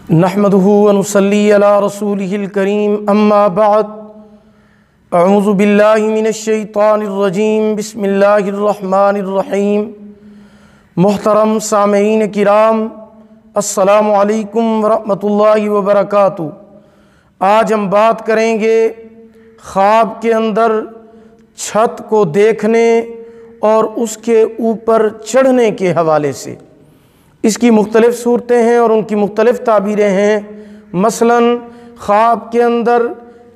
نحمدہ ونصلی علی رسولہ الکریم اما بعد اعوذ باللہ من الشیطان الرجیم بسم اللہ الرحمن الرحیم۔ محترم سامعین کرام، السلام علیکم ورحمۃ اللہ وبرکاتہ۔ آج ہم بات کریں گے خواب کے اندر چھت کو دیکھنے اور اس کے اوپر چڑھنے کے حوالے سے۔ اس کی مختلف صورتیں ہیں اور ان کی مختلف تعبیریں ہیں۔ مثلاً خواب کے اندر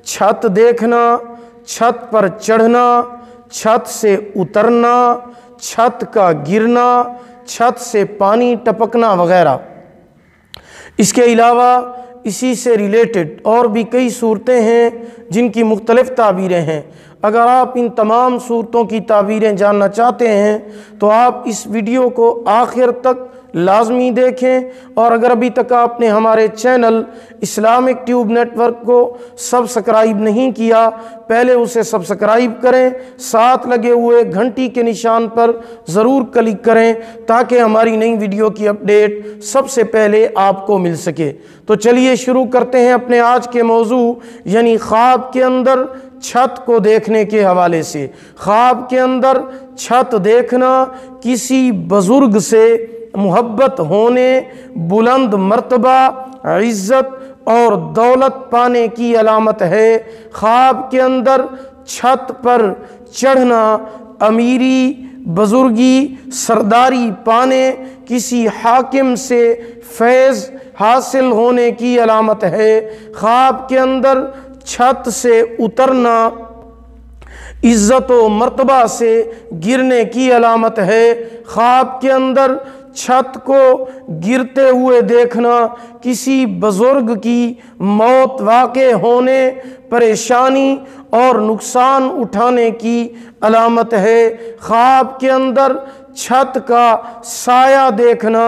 چھت دیکھنا، چھت پر چڑھنا، چھت سے اترنا، چھت کا گرنا، چھت سے پانی ٹپکنا وغیرہ۔ اس کے علاوہ اسی سے ریلیٹڈ اور بھی کئی صورتیں ہیں جن کی مختلف تعبیریں ہیں۔ اگر آپ ان تمام صورتوں کی تعبیریں جاننا چاہتے ہیں تو آپ اس ویڈیو کو آخر تک لازمی دیکھیں، اور اگر ابھی تک آپ نے ہمارے channel Islamic Tube Network کو سبسکرائب نہیں کیا، پہلے اسے سبسکرائب کریں، ساتھ لگے ہوئے گھنٹی کے نشان پر ضرور کلک کریں تاکہ ہماری نئی ویڈیو کی اپڈیٹ سب سے پہلے آپ کو مل سکے۔ تو چلیے شروع کرتے ہیں اپنے آج کے موضوع، یعنی خواب کے اندر چھت کو دیکھنے کے حوالے سے۔ خواب کے اندر چھت دیکھنا کسی بزرگ سے محبت ہونے، بلند مرتبہ، عزت اور دولت پانے کی علامت ہے۔ خواب کے اندر چھت پر چڑھنا امیری، بزرگی، سرداری پانے، کسی حاکم سے فیض حاصل ہونے کی علامت ہے۔ خواب کے اندر چھت سے اترنا عزت و مرتبہ سے گرنے کی علامت ہے۔ خواب کے اندر چھت کو گرتے ہوئے دیکھنا کسی بزرگ کی موت واقع ہونے، پریشانی اور نقصان اٹھانے کی علامت ہے۔ خواب کے اندر چھت کا سایہ دیکھنا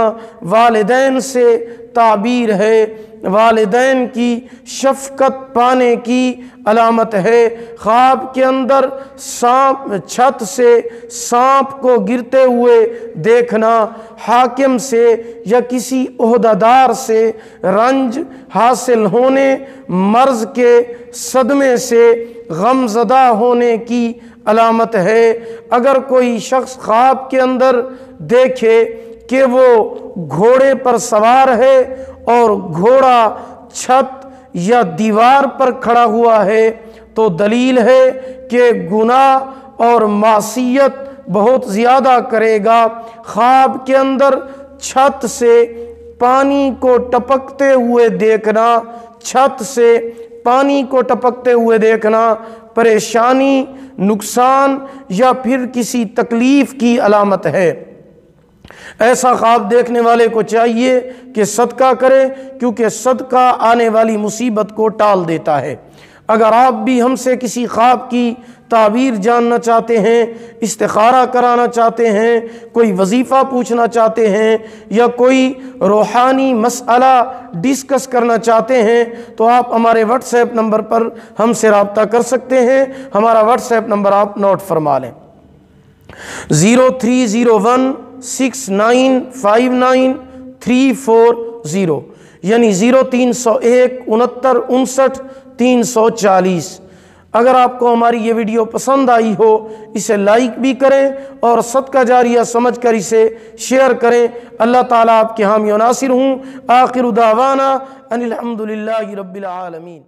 والدین سے تعبیر ہے، والدین کی شفقت پانے کی علامت ہے۔ خواب کے اندر چھت سے سانپ کو گرتے ہوئے دیکھنا حاکم سے یا کسی عہدیدار سے رنج حاصل ہونے، مرض کے صدمے سے غم زدہ ہونے کی علامت ہے۔ اگر کوئی شخص خواب کے اندر دیکھے کہ وہ گھوڑے پر سوار ہے اور گھوڑا چھت یا دیوار پر کھڑا ہوا ہے تو دلیل ہے کہ گناہ اور معصیت بہت زیادہ کرے گا۔ خواب کے اندر چھت سے پانی کو ٹپکتے ہوئے دیکھنا، چھت سے پانی کو ٹپکتے ہوئے دیکھنا پریشانی، نقصان یا پھر کسی تکلیف کی علامت ہے۔ ایسا خواب دیکھنے والے کو چاہیے کہ صدقہ کرے، کیونکہ صدقہ آنے والی مصیبت کو ٹال دیتا ہے۔ اگر آپ بھی ہم سے کسی خواب کی تعبیر جاننا چاہتے ہیں، استخارہ کرانا چاہتے ہیں، کوئی وظیفہ پوچھنا چاہتے ہیں یا کوئی روحانی مسئلہ ڈسکس کرنا چاہتے ہیں تو آپ ہمارے واٹس ایپ نمبر پر ہم سے رابطہ کر سکتے ہیں۔ ہمارا واٹس ایپ نمبر آپ نوٹ فرما لیں، 0301 6959 یعنی 0301 69 59 340۔ اگر آپ کو ہماری یہ ویڈیو پسند آئی ہو اسے لائک بھی کریں اور صدقہ جاریہ سمجھ کر اسے شیئر کریں۔ اللہ تعالیٰ آپ کے حامی و ناصر ہوں۔ آخر دعوانا ان الحمد للہ رب العالمین۔